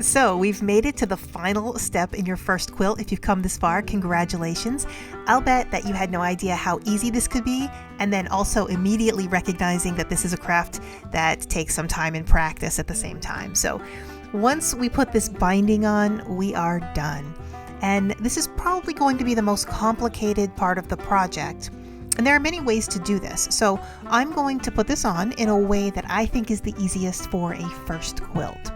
So we've made it to the final step in your first quilt. If you've come this far, congratulations. I'll bet that you had no idea how easy this could be, and then also immediately recognizing that this is a craft that takes some time and practice at the same time. So once we put this binding on, we are done. And this is probably going to be the most complicated part of the project. And there are many ways to do this. So I'm going to put this on in a way that I think is the easiest for a first quilt.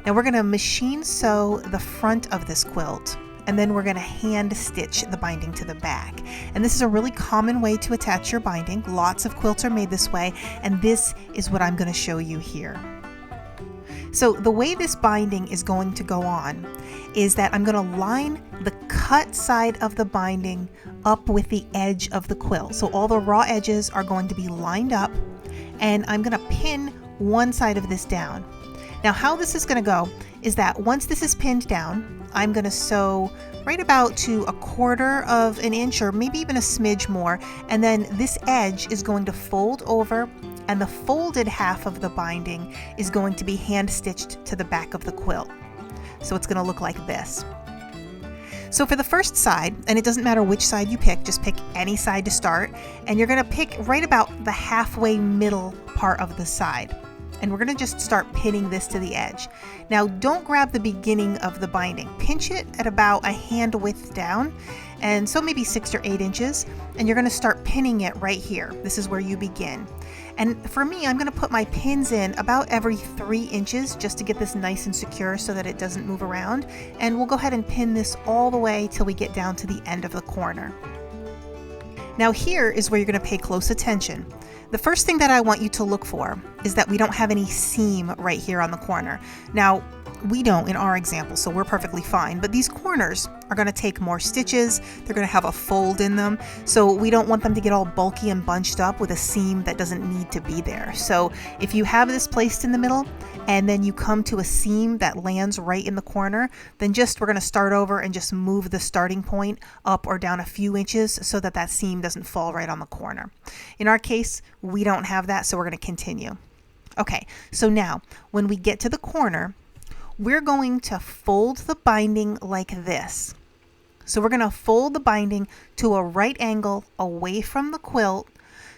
Now we're going to machine sew the front of this quilt, and then we're going to hand stitch the binding to the back. And this is a really common way to attach your binding. Lots of quilts are made this way, and this is what I'm going to show you here. So the way this binding is going to go on is that I'm going to line the cut side of the binding up with the edge of the quilt. So all the raw edges are going to be lined up, and I'm going to pin one side of this down. Now how this is going to go is that once this is pinned down, I'm going to sew right about to 1/4 of an inch or maybe even a smidge more, and then this edge is going to fold over, and the folded half of the binding is going to be hand stitched to the back of the quilt. So it's going to look like this. So for the first side, and it doesn't matter which side you pick, just pick any side to start, and you're going to pick right about the halfway middle part of the side. And we're going to just start pinning this to the edge. Now don't grab the beginning of the binding. Pinch it at about a hand width down, and so maybe 6 or 8 inches, and you're going to start pinning it right here. This is where you begin. And for me, I'm going to put my pins in about every 3 inches just to get this nice and secure so that it doesn't move around. And we'll go ahead and pin this all the way till we get down to the end of the corner. Now here is where you're going to pay close attention. The first thing that I want you to look for is that we don't have any seam right here on the corner. Now, we don't in our example, so we're perfectly fine, but these corners are going to take more stitches. They're going to have a fold in them, so we don't want them to get all bulky and bunched up with a seam that doesn't need to be there. So if you have this placed in the middle and then you come to a seam that lands right in the corner, then we're going to start over and just move the starting point up or down a few inches so that that seam doesn't fall right on the corner. In our case, we don't have that, so we're going to continue. Okay, so now when we get to the corner, we're going to fold the binding like this. So we're going to fold the binding to a right angle away from the quilt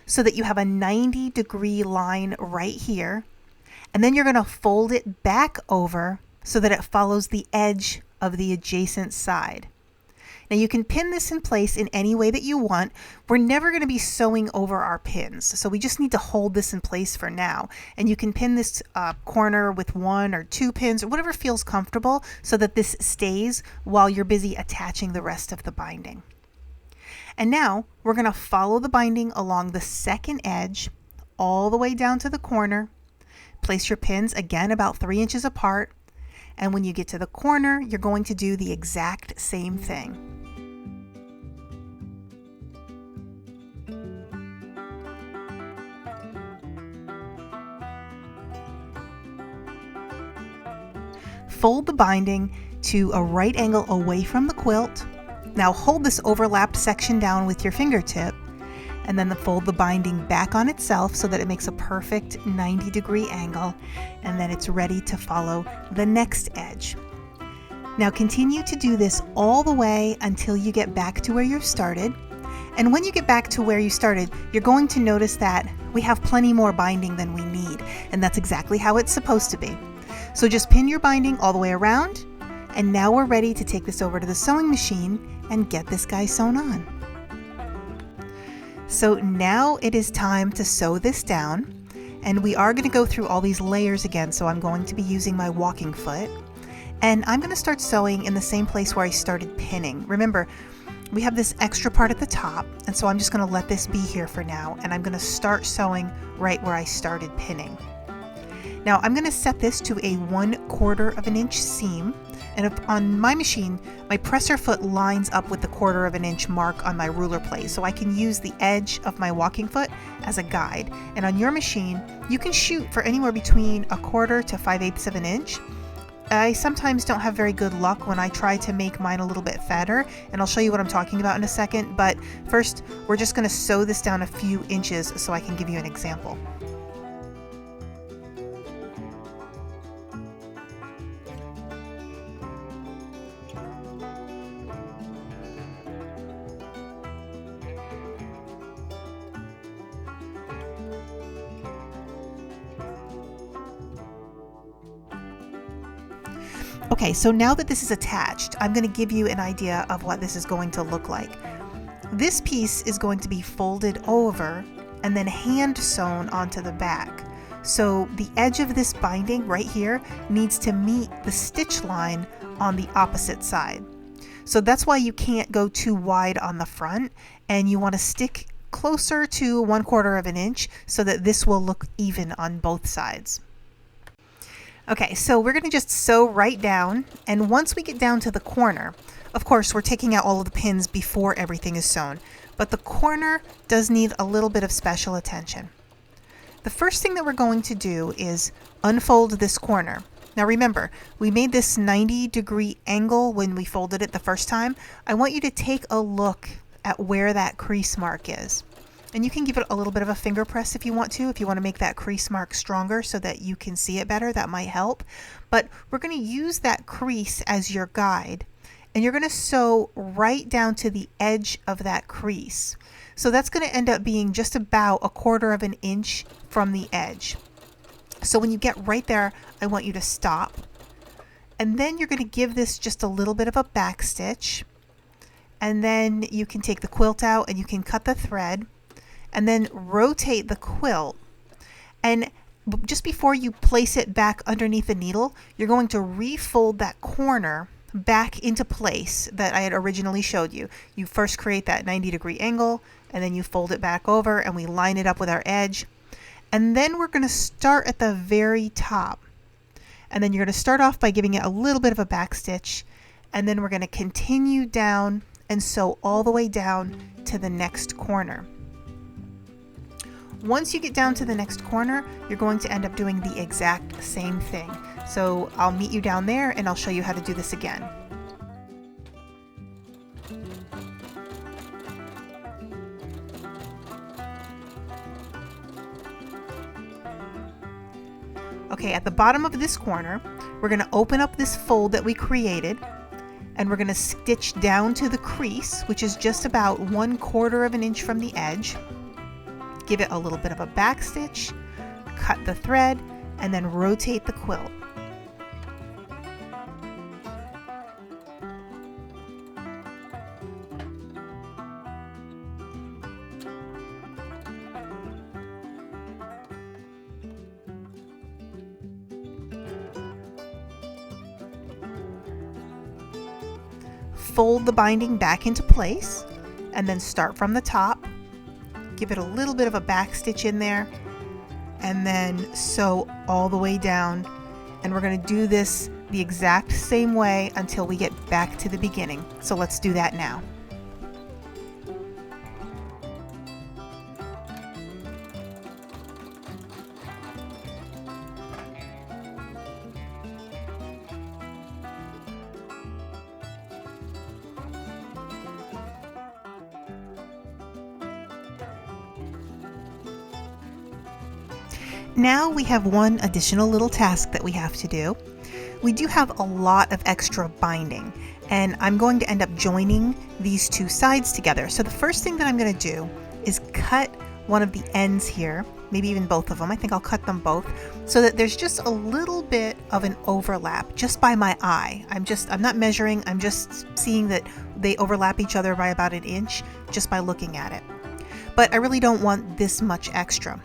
so that you have a 90-degree line right here. And then you're going to fold it back over so that it follows the edge of the adjacent side. Now you can pin this in place in any way that you want. We're never going to be sewing over our pins, so we just need to hold this in place for now. And you can pin this corner with 1 or 2 pins or whatever feels comfortable so that this stays while you're busy attaching the rest of the binding. And now we're going to follow the binding along the second edge all the way down to the corner. Place your pins again about 3 inches apart. And when you get to the corner, you're going to do the exact same thing. Fold the binding to a right angle away from the quilt. Now hold this overlapped section down with your fingertip, and then fold the binding back on itself so that it makes a perfect 90-degree angle, and then it's ready to follow the next edge. Now continue to do this all the way until you get back to where you started. And when you get back to where you started, you're going to notice that we have plenty more binding than we need, and that's exactly how it's supposed to be. So just pin your binding all the way around, and now we're ready to take this over to the sewing machine and get this guy sewn on. So now it is time to sew this down, and we are going to go through all these layers again, so I'm going to be using my walking foot, and I'm going to start sewing in the same place where I started pinning. Remember, we have this extra part at the top, and so I'm just going to let this be here for now, and I'm going to start sewing right where I started pinning. Now I'm going to set this to a 1/4 of an inch seam, and on my machine, my presser foot lines up with the 1/4 of an inch mark on my ruler plate, so I can use the edge of my walking foot as a guide. And on your machine, you can shoot for anywhere between 1/4 to 5/8 of an inch. I sometimes don't have very good luck when I try to make mine a little bit fatter, and I'll show you what I'm talking about in a second, but first we're just going to sew this down a few inches so I can give you an example. Okay, so now that this is attached, I'm going to give you an idea of what this is going to look like. This piece is going to be folded over and then hand sewn onto the back. So the edge of this binding right here needs to meet the stitch line on the opposite side. So that's why you can't go too wide on the front, and you want to stick closer to 1/4 of an inch so that this will look even on both sides. Okay, so we're going to just sew right down, and once we get down to the corner, of course we're taking out all of the pins before everything is sewn, but the corner does need a little bit of special attention. The first thing that we're going to do is unfold this corner. Now remember, we made this 90-degree angle when we folded it the first time. I want you to take a look at where that crease mark is. And you can give it a little bit of a finger press if you want to make that crease mark stronger so that you can see it better. That might help. But we're going to use that crease as your guide, and you're going to sew right down to the edge of that crease. So that's going to end up being just about 1/4 of an inch from the edge. So when you get right there, I want you to stop. And then you're going to give this just a little bit of a back stitch. And then you can take the quilt out and you can cut the thread and then rotate the quilt. And just before you place it back underneath the needle, you're going to refold that corner back into place that I had originally showed you. You first create that 90-degree angle, and then you fold it back over, and we line it up with our edge. And then we're going to start at the very top. And then you're going to start off by giving it a little bit of a back stitch, and then we're going to continue down and sew all the way down to the next corner. Once you get down to the next corner, you're going to end up doing the exact same thing. So I'll meet you down there and I'll show you how to do this again. Okay, at the bottom of this corner, we're going to open up this fold that we created, and we're going to stitch down to the crease, which is just about 1/4 of an inch from the edge. Give it a little bit of a back stitch, cut the thread, and then rotate the quilt. Fold the binding back into place, and then start from the top. Give it a little bit of a back stitch in there, and then sew all the way down. And we're going to do this the exact same way until we get back to the beginning. So let's do that now. Now we have one additional little task that we have to do. We do have a lot of extra binding, and I'm going to end up joining these two sides together. So the first thing that I'm going to do is cut one of the ends here, maybe even both of them. I think I'll cut them both so that there's just a little bit of an overlap just by my eye. I'm not measuring, I'm just seeing that they overlap each other by about 1 inch just by looking at it. But I really don't want this much extra.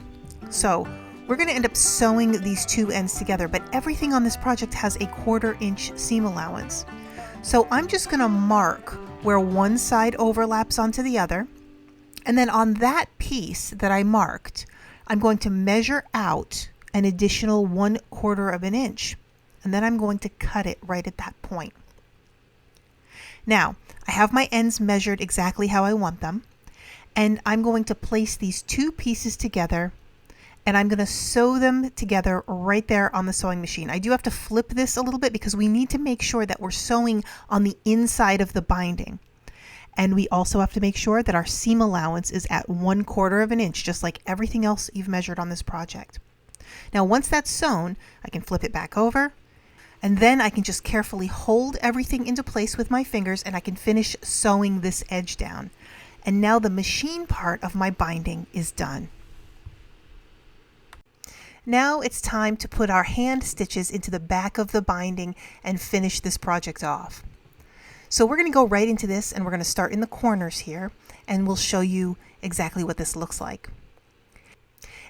So we're going to end up sewing these two ends together, but everything on this project has a 1/4 inch seam allowance. So I'm just going to mark where one side overlaps onto the other, and then on that piece that I marked, I'm going to measure out an additional 1/4 of an inch, and then I'm going to cut it right at that point. Now, I have my ends measured exactly how I want them, and I'm going to place these two pieces together, and I'm going to sew them together right there on the sewing machine. I do have to flip this a little bit because we need to make sure that we're sewing on the inside of the binding. And we also have to make sure that our seam allowance is at 1/4 of an inch, just like everything else you've measured on this project. Now, once that's sewn, I can flip it back over, and then I can just carefully hold everything into place with my fingers, and I can finish sewing this edge down. And now the machine part of my binding is done. Now it's time to put our hand stitches into the back of the binding and finish this project off. So we're going to go right into this, and we're going to start in the corners here, and we'll show you exactly what this looks like.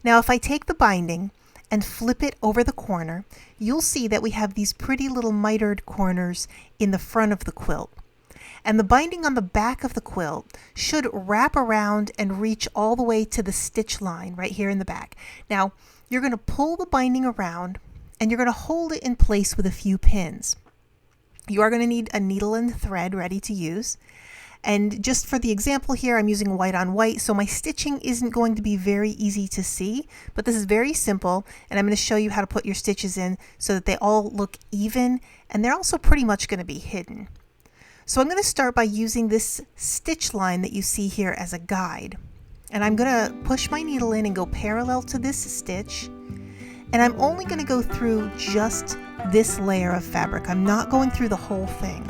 Now if I take the binding and flip it over the corner, you'll see that we have these pretty little mitered corners in the front of the quilt. And the binding on the back of the quilt should wrap around and reach all the way to the stitch line right here in the back. Now, you're going to pull the binding around and you're going to hold it in place with a few pins. You are going to need a needle and thread ready to use. And just for the example here, I'm using white on white, so my stitching isn't going to be very easy to see, but this is very simple, and I'm going to show you how to put your stitches in so that they all look even, and they're also pretty much going to be hidden. So I'm going to start by using this stitch line that you see here as a guide. And I'm going to push my needle in and go parallel to this stitch. And I'm only going to go through just this layer of fabric. I'm not going through the whole thing.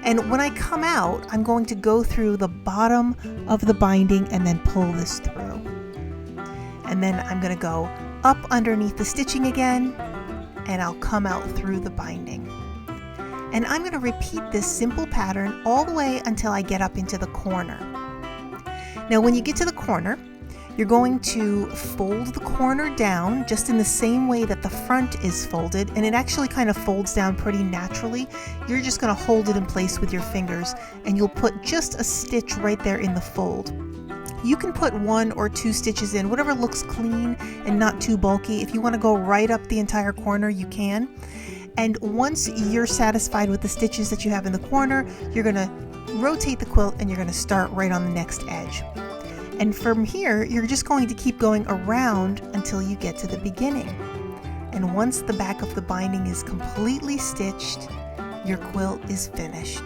And when I come out, I'm going to go through the bottom of the binding and then pull this through. And then I'm going to go up underneath the stitching again, and I'll come out through the binding. And I'm going to repeat this simple pattern all the way until I get up into the corner. Now when you get to the corner, you're going to fold the corner down just in the same way that the front is folded, and it actually kind of folds down pretty naturally. You're just going to hold it in place with your fingers, and you'll put just a stitch right there in the fold. You can put 1 or 2 stitches in, whatever looks clean and not too bulky. If you want to go right up the entire corner, you can. And once you're satisfied with the stitches that you have in the corner, you're going to rotate the quilt and you're going to start right on the next edge. And from here, you're just going to keep going around until you get to the beginning. And once the back of the binding is completely stitched, your quilt is finished.